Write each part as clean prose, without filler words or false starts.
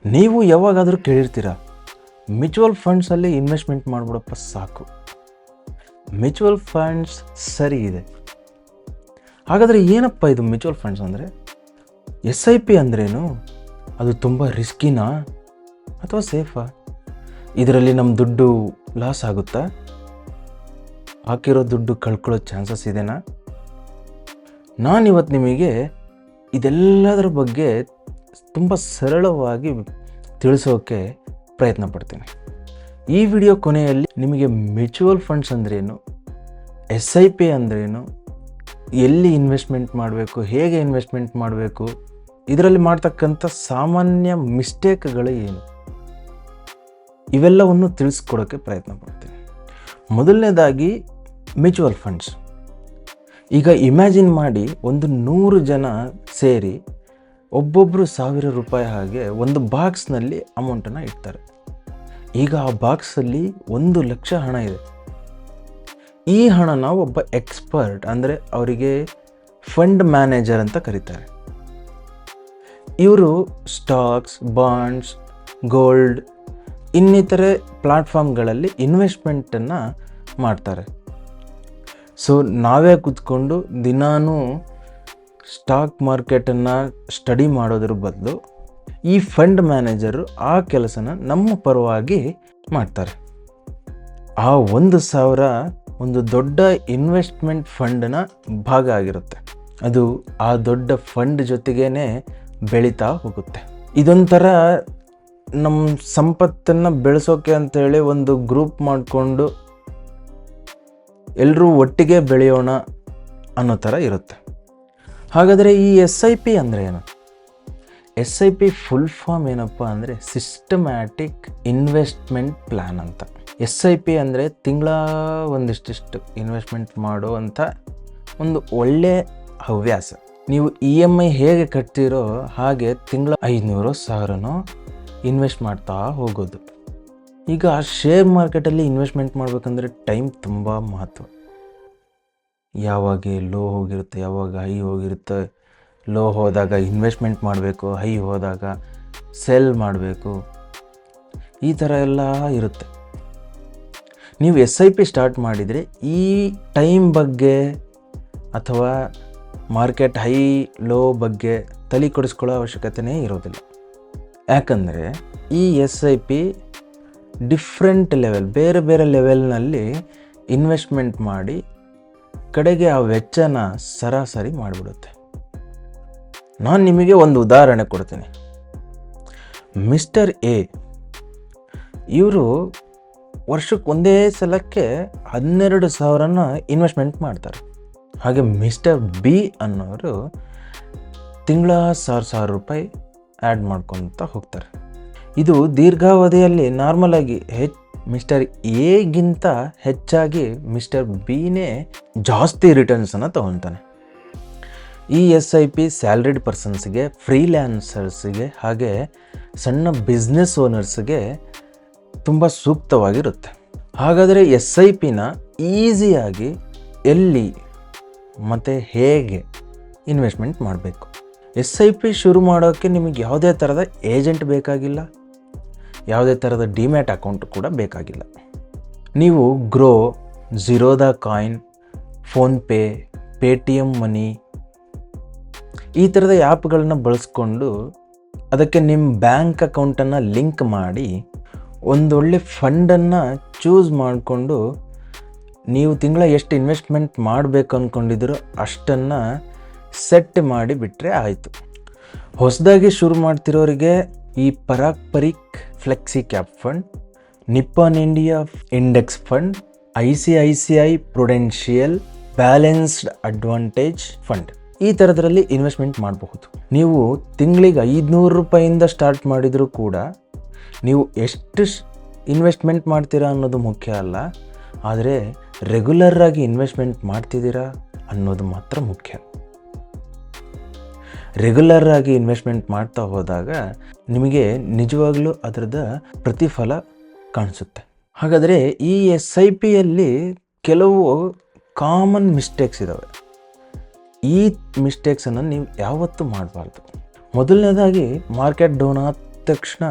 ನೀವು ಯಾವಾಗಾದರೂ ಕೇಳಿರ್ತೀರ, mutual ಫಂಡ್ಸಲ್ಲಿ investment ಮಾಡಿಬಿಡಪ್ಪ ಸಾಕು, ಮ್ಯೂಚುವಲ್ ಫಂಡ್ಸ್ ಸರಿ ಇದೆ. ಹಾಗಾದರೆ ಏನಪ್ಪ ಇದು ಮ್ಯೂಚುವಲ್ ಫಂಡ್ಸ್ ಅಂದರೆ? SIP ಅಂದ್ರೇನು? ಅದು ತುಂಬ ರಿಸ್ಕಿನಾ ಅಥವಾ ಸೇಫಾ? ಇದರಲ್ಲಿ ನಮ್ಮ ದುಡ್ಡು ಲಾಸ್ ಆಗುತ್ತಾ? ಹಾಕಿರೋ ದುಡ್ಡು ಕಳ್ಕೊಳ್ಳೋ ಚಾನ್ಸಸ್ ಇದೆನಾ? ನಾನಿವತ್ತು ನಿಮಗೆ ಇದೆಲ್ಲದರ ಬಗ್ಗೆ ತುಂಬ ಸರಳವಾಗಿ ತಿಳಿಸೋಕ್ಕೆ ಪ್ರಯತ್ನ ಪಡ್ತೀನಿ. ಈ ವಿಡಿಯೋ ಕೊನೆಯಲ್ಲಿ ನಿಮಗೆ ಮ್ಯೂಚುವಲ್ ಫಂಡ್ಸ್ ಅಂದ್ರೇನು, SIP ಅಂದ್ರೇನು, ಎಲ್ಲಿ ಇನ್ವೆಸ್ಟ್ಮೆಂಟ್ ಮಾಡಬೇಕು, ಹೇಗೆ ಇನ್ವೆಸ್ಟ್ಮೆಂಟ್ ಮಾಡಬೇಕು, ಇದರಲ್ಲಿ ಮಾಡ್ತಕ್ಕಂಥ ಸಾಮಾನ್ಯ ಮಿಸ್ಟೇಕ್ಗಳು ಏನು, ಇವೆಲ್ಲವನ್ನು ತಿಳಿಸ್ಕೊಡೋಕ್ಕೆ ಪ್ರಯತ್ನ ಪಡ್ತೀನಿ. ಮೊದಲನೇದಾಗಿ ಮ್ಯೂಚುವಲ್ ಫಂಡ್ಸ್. ಈಗ ಇಮ್ಯಾಜಿನ್ ಮಾಡಿ, ಒಂದು 100 ಜನ ಸೇರಿ ಒಬ್ಬೊಬ್ಬರು ₹1000 ಹಾಗೆ ಒಂದು ಬಾಕ್ಸ್ನಲ್ಲಿ ಅಮೌಂಟನ್ನು ಇಡ್ತಾರೆ. ಈಗ ಆ ಬಾಕ್ಸಲ್ಲಿ 1 ಲಕ್ಷ ಹಣ ಇದೆ. ಈ ಹಣನ ಒಬ್ಬ ಎಕ್ಸ್ಪರ್ಟ್, ಅಂದರೆ ಅವರಿಗೆ ಫಂಡ್ ಮ್ಯಾನೇಜರ್ ಅಂತ ಕರೀತಾರೆ. ಇವರು ಸ್ಟಾಕ್ಸ್, ಬಾಂಡ್ಸ್, ಗೋಲ್ಡ್ ಇನ್ನಿತರೆ ಪ್ಲ್ಯಾಟ್ಫಾರ್ಮ್ಗಳಲ್ಲಿ ಇನ್ವೆಸ್ಟ್ಮೆಂಟನ್ನು ಮಾಡ್ತಾರೆ. ಸೊ ನಾವೇ ಕೂತ್ಕೊಂಡು ದಿನಾನೂ ಸ್ಟಾಕ್ ಮಾರ್ಕೆಟನ್ನು ಸ್ಟಡಿ ಮಾಡೋದ್ರ ಬದಲು ಈ ಫಂಡ್ ಮ್ಯಾನೇಜರು ಆ ಕೆಲಸನ ನಮ್ಮ ಪರವಾಗಿ ಮಾಡ್ತಾರೆ. ಆ 1,000 ಒಂದು ದೊಡ್ಡ ಇನ್ವೆಸ್ಟ್ಮೆಂಟ್ ಫಂಡ್ನ ಭಾಗ ಆಗಿರುತ್ತೆ. ಅದು ಆ ದೊಡ್ಡ ಫಂಡ್ ಜೊತೆಗೇ ಬೆಳೀತಾ ಹೋಗುತ್ತೆ. ಇದೊಂಥರ ನಮ್ಮ ಸಂಪತ್ತನ್ನು ಬೆಳೆಸೋಕೆ ಅಂತೇಳಿ ಒಂದು ಗ್ರೂಪ್ ಮಾಡಿಕೊಂಡು ಎಲ್ಲರೂ ಒಟ್ಟಿಗೆ ಬೆಳೆಯೋಣ ಅನ್ನೋ ಥರ ಇರುತ್ತೆ. ಹಾಗಾದರೆ ಈ SIP ಅಂದರೆ ಏನು? SIP ಫುಲ್ ಫಾರ್ಮ್ ಏನಪ್ಪ ಅಂದರೆ ಸಿಸ್ಟಮ್ಯಾಟಿಕ್ ಇನ್ವೆಸ್ಟ್ಮೆಂಟ್ ಪ್ಲ್ಯಾನ್ ಅಂತ. SIP ಅಂದರೆ ತಿಂಗಳ ಒಂದಿಷ್ಟಿಷ್ಟು ಇನ್ವೆಸ್ಟ್ಮೆಂಟ್ ಮಾಡೋ ಅಂಥ ಒಂದು ಒಳ್ಳೆಯ ಹವ್ಯಾಸ. ನೀವು EMI ಹೇಗೆ ಕಟ್ತೀರೋ ಹಾಗೆ ತಿಂಗಳ 500-1000 ಇನ್ವೆಸ್ಟ್ ಮಾಡ್ತಾ ಹೋಗೋದು. ಈಗ ಶೇರ್ ಮಾರ್ಕೆಟಲ್ಲಿ ಇನ್ವೆಸ್ಟ್ಮೆಂಟ್ ಮಾಡಬೇಕಂದ್ರೆ ಟೈಮ್ ತುಂಬ ಮಹತ್ವ. ಯಾವಾಗ ಲೋ ಹೋಗಿರುತ್ತೆ, ಯಾವಾಗ ಹೈ ಹೋಗಿರುತ್ತೆ. ಲೋ ಹೋದಾಗ ಇನ್ವೆಸ್ಟ್ಮೆಂಟ್ ಮಾಡಬೇಕು, ಹೈ ಹೋದಾಗ ಸೆಲ್ ಮಾಡಬೇಕು, ಈ ಥರ ಎಲ್ಲ ಇರುತ್ತೆ. ನೀವು SIP ಸ್ಟಾರ್ಟ್ ಮಾಡಿದರೆ ಈ ಟೈಮ್ ಬಗ್ಗೆ ಅಥವಾ ಮಾರ್ಕೆಟ್ ಹೈ ಲೋ ಬಗ್ಗೆ ತಲೆ ಕೆಡಿಸ್ಕೊಳ್ಳೋ ಅವಶ್ಯಕತೆಯೇ ಇರೋದಿಲ್ಲ. ಯಾಕಂದರೆ ಈ SIP ಡಿಫ್ರೆಂಟ್ ಲೆವೆಲ್, ಬೇರೆ ಬೇರೆ ಲೆವೆಲ್ನಲ್ಲಿ ಇನ್ವೆಸ್ಟ್ಮೆಂಟ್ ಮಾಡಿ ಕಡೆಗೆ ಆ ವೆಚ್ಚನ ಸರಾಸರಿ ಮಾಡಿಬಿಡುತ್ತೆ. ನಾನು ನಿಮಗೆ ಒಂದು ಉದಾಹರಣೆ ಕೊಡ್ತೀನಿ. ಮಿಸ್ಟರ್ A ಇವರು ವರ್ಷಕ್ಕೆ ಒಂದೇ ಸಲಕ್ಕೆ 12,000 ಇನ್ವೆಸ್ಟ್ಮೆಂಟ್ ಮಾಡ್ತಾರೆ. ಹಾಗೆ ಮಿಸ್ಟರ್ B ಅನ್ನೋರು ತಿಂಗಳ ₹1,000 ಆ್ಯಡ್ ಮಾಡ್ಕೊತ ಹೋಗ್ತಾರೆ. ಇದು ದೀರ್ಘಾವಧಿಯಲ್ಲಿ ನಾರ್ಮಲಾಗಿ ಮಿಸ್ಟರ್ ಎಗಿಂತ ಹೆಚ್ಚಾಗಿ ಮಿಸ್ಟರ್ ಬಿನೇ ಜಾಸ್ತಿ ರಿಟರ್ನ್ಸನ್ನು ತೊಗೊತಾನೆ. ಈ SIP ಸ್ಯಾಲ್ರಿಡ್ ಪರ್ಸನ್ಸ್ಗೆ, ಫ್ರೀಲ್ಯಾನ್ಸರ್ಸ್ಗೆ ಹಾಗೆ ಸಣ್ಣ ಬಿಸ್ನೆಸ್ ಓನರ್ಸ್ಗೆ ತುಂಬ ಸೂಕ್ತವಾಗಿರುತ್ತೆ. ಹಾಗಾದರೆ SIPನ ಈಸಿಯಾಗಿ ಎಲ್ಲಿ ಮತ್ತು ಹೇಗೆ ಇನ್ವೆಸ್ಟ್ಮೆಂಟ್ ಮಾಡಬೇಕು? SIP ಶುರು ಮಾಡೋಕ್ಕೆ ನಿಮಗೆ ಯಾವುದೇ ಥರದ ಏಜೆಂಟ್ ಬೇಕಾಗಿಲ್ಲ, ಯಾವುದೇ ಥರದ ಡಿಮ್ಯಾಟ್ ಅಕೌಂಟ್ ಕೂಡ ಬೇಕಾಗಿಲ್ಲ. ನೀವು ಗ್ರೋ, ಝೀರೋದಾ ಕಾಯಿನ್, ಫೋನ್ಪೇ, Paytm ಮನಿ ಈ ಥರದ ಆ್ಯಪ್ಗಳನ್ನ ಬಳಸ್ಕೊಂಡು ಅದಕ್ಕೆ ನಿಮ್ಮ ಬ್ಯಾಂಕ್ ಅಕೌಂಟನ್ನು ಲಿಂಕ್ ಮಾಡಿ ಒಂದೊಳ್ಳೆ ಫಂಡನ್ನು ಚೂಸ್ ಮಾಡಿಕೊಂಡು ನೀವು ತಿಂಗಳ ಎಷ್ಟು ಇನ್ವೆಸ್ಟ್ಮೆಂಟ್ ಮಾಡಬೇಕು ಅಂದ್ಕೊಂಡಿದ್ದೀರೋ ಅಷ್ಟನ್ನು ಸೆಟ್ ಮಾಡಿ ಬಿಟ್ಟರೆ ಆಯಿತು. ಹೊಸದಾಗಿ ಶುರು ಮಾಡ್ತಿರೋರಿಗೆ ಈ Parag flexi cap fund, Nippon India index fund, ICICI Prudential balanced advantage fund ಈ ಥರದ್ರಲ್ಲಿ ಇನ್ವೆಸ್ಟ್ಮೆಂಟ್ ಮಾಡಬಹುದು. ನೀವು ತಿಂಗಳಿಗೆ ₹500 ಸ್ಟಾರ್ಟ್ ಮಾಡಿದರೂ ಕೂಡ ನೀವು ಎಷ್ಟು ಇನ್ವೆಸ್ಟ್ಮೆಂಟ್ ಮಾಡ್ತೀರಾ ಅನ್ನೋದು ಮುಖ್ಯ ಅಲ್ಲ, ಆದರೆ ರೆಗ್ಯುಲರಾಗಿ ಇನ್ವೆಸ್ಟ್ಮೆಂಟ್ ಮಾಡ್ತಿದ್ದೀರಾ ಅನ್ನೋದು ಮಾತ್ರ ಮುಖ್ಯ. ರೆಗ್ಯುಲರಾಗಿ ಇನ್ವೆಸ್ಟ್ಮೆಂಟ್ ಮಾಡ್ತಾ ಹೋದಾಗ ನಿಮಗೆ ನಿಜವಾಗ್ಲೂ ಅದರದ ಪ್ರತಿಫಲ ಕಾಣಿಸುತ್ತೆ. ಹಾಗಾದರೆ ಈ SIPಯಲ್ಲಿ ಕೆಲವು ಕಾಮನ್ ಮಿಸ್ಟೇಕ್ಸ್ ಇದ್ದಾವೆ. ಈ ಮಿಸ್ಟೇಕ್ಸನ್ನು ನೀವು ಯಾವತ್ತೂ ಮಾಡಬಾರ್ದು. ಮೊದಲನೇದಾಗಿ ಮಾರ್ಕೆಟ್ ಡೌನ್ ಆದ ತಕ್ಷಣ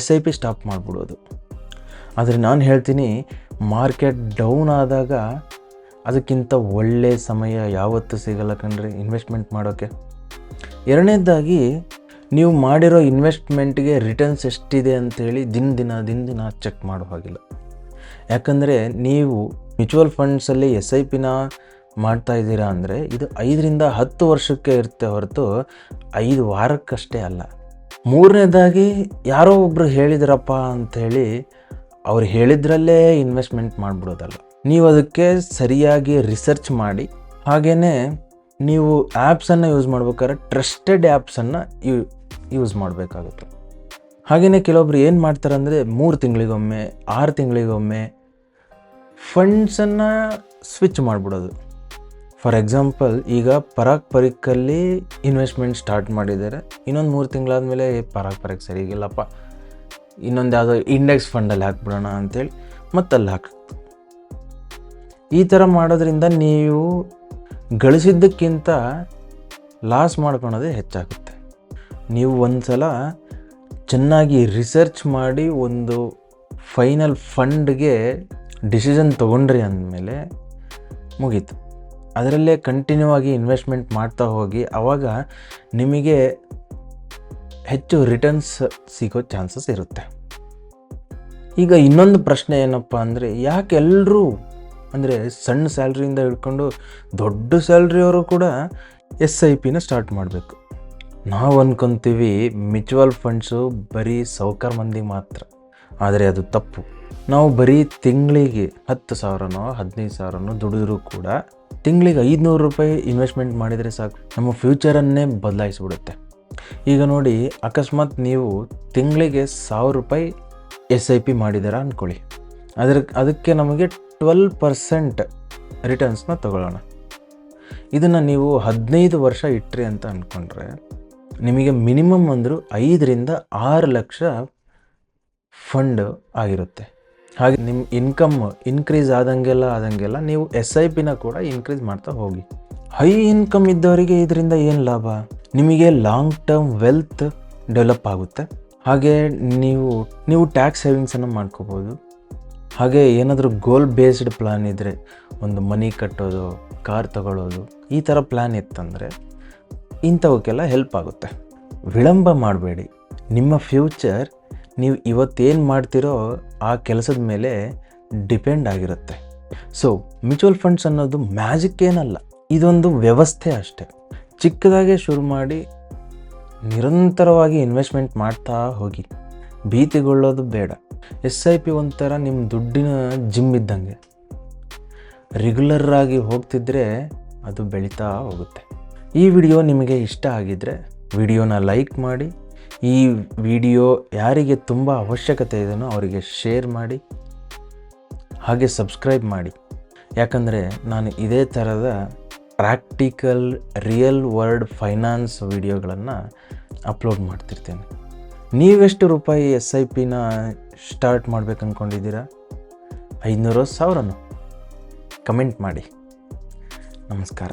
SIP ಸ್ಟಾಪ್ ಮಾಡಿಬಿಡೋದು. ಆದರೆ ನಾನು ಹೇಳ್ತೀನಿ, ಮಾರ್ಕೆಟ್ ಡೌನ್ ಆದಾಗ ಅದಕ್ಕಿಂತ ಒಳ್ಳೆಯ ಸಮಯ ಯಾವತ್ತೂ ಸಿಗಲ್ಲ ಕಣ್ರಿ ಇನ್ವೆಸ್ಟ್ಮೆಂಟ್ ಮಾಡೋಕ್ಕೆ. ಎರಡನೇದಾಗಿ, ನೀವು ಮಾಡಿರೋ ಇನ್ವೆಸ್ಟ್ಮೆಂಟ್ಗೆ ರಿಟರ್ನ್ಸ್ ಎಷ್ಟಿದೆ ಅಂಥೇಳಿ ದಿನ ಚೆಕ್ ಮಾಡೋ ಹಾಗಿಲ್ಲ. ಯಾಕಂದರೆ ನೀವು ಮ್ಯೂಚುವಲ್ ಫಂಡ್ಸಲ್ಲಿ SIPನ ಮಾಡ್ತಾ ಇದ್ದೀರಾ ಅಂದರೆ ಇದು 5 ರಿಂದ 10 ವರ್ಷಕ್ಕೆ ಇರುತ್ತೆ ಹೊರತು 5 ವಾರಕ್ಕಷ್ಟೇ ಅಲ್ಲ. ಮೂರನೇದಾಗಿ, ಯಾರೋ ಒಬ್ಬರು ಹೇಳಿದ್ರಪ್ಪ ಅಂಥೇಳಿ ಅವ್ರು ಹೇಳಿದ್ರಲ್ಲೇ ಇನ್ವೆಸ್ಟ್ಮೆಂಟ್ ಮಾಡಿಬಿಡೋದಲ್ಲ. ನೀವು ಅದಕ್ಕೆ ಸರಿಯಾಗಿ ರಿಸರ್ಚ್ ಮಾಡಿ, ಹಾಗೆಯೇ ನೀವು ಆ್ಯಪ್ಸನ್ನು ಯೂಸ್ ಮಾಡ್ಬೇಕಾದ್ರೆ ಟ್ರಸ್ಟೆಡ್ ಆ್ಯಪ್ಸನ್ನು ಯೂಸ್ ಮಾಡಬೇಕಾಗುತ್ತೆ. ಹಾಗೆಯೇ ಕೆಲವೊಬ್ರು ಏನು ಮಾಡ್ತಾರೆ ಅಂದರೆ 3 ತಿಂಗಳಿಗೊಮ್ಮೆ 6 ತಿಂಗಳಿಗೊಮ್ಮೆ ಫಂಡ್ಸನ್ನು ಸ್ವಿಚ್ ಮಾಡಿಬಿಡೋದು. ಫಾರ್ ಎಕ್ಸಾಂಪಲ್, ಈಗ ಪರಾಗ್ ಪರೀಕಲ್ಲಿ ಇನ್ವೆಸ್ಟ್ಮೆಂಟ್ ಸ್ಟಾರ್ಟ್ ಮಾಡಿದ್ದಾರೆ, ಇನ್ನೊಂದು 3 ತಿಂಗಳಾದಮೇಲೆ ಪರಾಗ್ ಸರಿಗಿಲ್ಲಪ್ಪ, ಇನ್ನೊಂದು ಯಾವುದೋ ಇಂಡೆಕ್ಸ್ ಫಂಡಲ್ಲಿ ಹಾಕ್ಬಿಡೋಣ ಅಂಥೇಳಿ ಮತ್ತಲ್ಲಿ ಹಾಕ್ತು. ಈ ಥರ ಮಾಡೋದ್ರಿಂದ ನೀವು ಗಳಿಸಿದ್ದಕ್ಕಿಂತ ಲಾಸ್ ಮಾಡ್ಕೊಳೋದೇ ಹೆಚ್ಚಾಗುತ್ತೆ. ನೀವು ಒಂದು ಸಲ ಚೆನ್ನಾಗಿ ರಿಸರ್ಚ್ ಮಾಡಿ ಒಂದು ಫೈನಲ್ ಫಂಡ್ಗೆ ಡಿಸಿಷನ್ ತೊಗೊಂಡ್ರಿ ಅಂದಮೇಲೆ ಮುಗೀತು. ಅದರಲ್ಲೇ ಕಂಟಿನ್ಯೂ ಆಗಿ ಇನ್ವೆಸ್ಟ್ಮೆಂಟ್ ಮಾಡ್ತಾ ಹೋಗಿ, ಆವಾಗ ನಿಮಗೆ ಹೆಚ್ಚು ರಿಟರ್ನ್ಸ್ ಸಿಗೋ ಚಾನ್ಸಸ್ ಇರುತ್ತೆ. ಈಗ ಇನ್ನೊಂದು ಪ್ರಶ್ನೆ ಏನಪ್ಪ ಅಂದರೆ, ಯಾಕೆ ಎಲ್ಲರೂ ಅಂದರೆ ಸಣ್ಣ ಸ್ಯಾಲ್ರಿಯಿಂದ ಹಿಡ್ಕೊಂಡು ದೊಡ್ಡ ಸ್ಯಾಲ್ರಿಯವರು ಕೂಡ SIPನ ಸ್ಟಾರ್ಟ್ ಮಾಡಬೇಕು? ನಾವು ಅಂದ್ಕೊತೀವಿ ಮ್ಯೂಚುವಲ್ ಫಂಡ್ಸು ಬರೀ ಸಾಹುಕಾರ ಮಂದಿ ಮಾತ್ರ, ಆದರೆ ಅದು ತಪ್ಪು. ನಾವು ಬರೀ ತಿಂಗಳಿಗೆ 10,000ನೋ 15,000ನೋ ದುಡಿದ್ರೂ ಕೂಡ ತಿಂಗಳಿಗೆ 500 ರೂಪಾಯಿ ಇನ್ವೆಸ್ಟ್ಮೆಂಟ್ ಮಾಡಿದರೆ ಸಾಕು, ನಮ್ಮ ಫ್ಯೂಚರನ್ನೇ ಬದಲಾಯಿಸ್ಬಿಡುತ್ತೆ. ಈಗ ನೋಡಿ, ಅಕಸ್ಮಾತ್ ನೀವು ತಿಂಗಳಿಗೆ 1,000 ರೂಪಾಯಿ SIP ಮಾಡಿದ್ದೀರಾ ಅಂದ್ಕೊಳ್ಳಿ, ಅದಕ್ಕೆ ನಮಗೆ 12% ರಿಟರ್ನ್ಸ್ನ ತಗೊಳ್ಳೋಣ. ಇದನ್ನು ನೀವು 15 ವರ್ಷ ಇಟ್ರಿ ಅಂತ ಅಂದ್ಕೊಂಡ್ರೆ ನಿಮಗೆ ಮಿನಿಮಮ್ ಅಂದರೂ 5 ರಿಂದ 6 ಲಕ್ಷ ಫಂಡ್ ಆಗಿರುತ್ತೆ. ಹಾಗೆ ನಿಮ್ಮ ಇನ್ಕಮ್ ಇನ್ಕ್ರೀಸ್ ಆದಂಗೆಲ್ಲ ನೀವು SIPನ ಕೂಡ ಇನ್ಕ್ರೀಸ್ ಮಾಡ್ತಾ ಹೋಗಿ. ಹೈ ಇನ್ಕಮ್ ಇದ್ದವರಿಗೆ ಇದರಿಂದ ಏನು ಲಾಭ? ನಿಮಗೆ ಲಾಂಗ್ ಟರ್ಮ್ ವೆಲ್ತ್ ಡೆವಲಪ್ ಆಗುತ್ತೆ. ಹಾಗೆ ನೀವು ಟ್ಯಾಕ್ಸ್ ಸೇವಿಂಗ್ಸನ್ನು ಮಾಡ್ಕೋಬೋದು. ಹಾಗೆ ಏನಾದರೂ ಗೋಲ್ ಬೇಸ್ಡ್ ಪ್ಲ್ಯಾನ್ ಇದ್ದರೆ, ಒಂದು ಮನಿ ಕಟ್ಟೋದು, ಕಾರ್ ತಗೊಳ್ಳೋದು, ಈ ಥರ ಪ್ಲ್ಯಾನ್ ಇತ್ತಂದರೆ ಇಂಥವಕ್ಕೆಲ್ಲ ಹೆಲ್ಪ್ ಆಗುತ್ತೆ. ವಿಳಂಬ ಮಾಡಬೇಡಿ. ನಿಮ್ಮ ಫ್ಯೂಚರ್ ನೀವು ಇವತ್ತೇನು ಮಾಡ್ತಿರೋ ಆ ಕೆಲಸದ ಮೇಲೆ ಡಿಪೆಂಡ್ ಆಗಿರುತ್ತೆ. ಸೊ ಮ್ಯೂಚುವಲ್ ಫಂಡ್ಸ್ ಅನ್ನೋದು ಮ್ಯಾಜಿಕ್ ಏನಲ್ಲ, ಇದೊಂದು ವ್ಯವಸ್ಥೆ ಅಷ್ಟೆ. ಚಿಕ್ಕದಾಗೆ ಶುರು ಮಾಡಿ ನಿರಂತರವಾಗಿ ಇನ್ವೆಸ್ಟ್ಮೆಂಟ್ ಮಾಡ್ತಾ ಹೋಗಿ, ಭೀತಿಗೊಳ್ಳೋದು ಬೇಡ. SIP ಒಂಥರ ನಿಮ್ಮ ದುಡ್ಡಿನ ಜಿಮ್ ಇದ್ದಂಗೆ, ರೆಗ್ಯುಲರಾಗಿ ಹೋಗ್ತಿದ್ರೆ ಅದು ಬೆಳೀತಾ ಹೋಗುತ್ತೆ. ಈ ವಿಡಿಯೋ ನಿಮಗೆ ಇಷ್ಟ ಆಗಿದ್ದರೆ ವಿಡಿಯೋನ ಲೈಕ್ ಮಾಡಿ, ಈ ವಿಡಿಯೋ ಯಾರಿಗೆ ತುಂಬ ಅವಶ್ಯಕತೆ ಇದೆಯೋ ಅವರಿಗೆ ಶೇರ್ ಮಾಡಿ, ಹಾಗೆ ಸಬ್ಸ್ಕ್ರೈಬ್ ಮಾಡಿ. ಯಾಕಂದರೆ ನಾನು ಇದೇ ಥರದ ಪ್ರಾಕ್ಟಿಕಲ್ ರಿಯಲ್ ವರ್ಲ್ಡ್ ಫೈನಾನ್ಸ್ ವಿಡಿಯೋಗಳನ್ನು ಅಪ್ಲೋಡ್ ಮಾಡ್ತಿರ್ತೇನೆ. ನೀವೆಷ್ಟು ರೂಪಾಯಿ SIPನ ಸ್ಟಾರ್ಟ್ ಮಾಡ್ಬೇಕು ಅಂದ್ಕೊಂಡಿದ್ದೀರಾ? 500 1000? ಕಮೆಂಟ್ ಮಾಡಿ. ನಮಸ್ಕಾರ.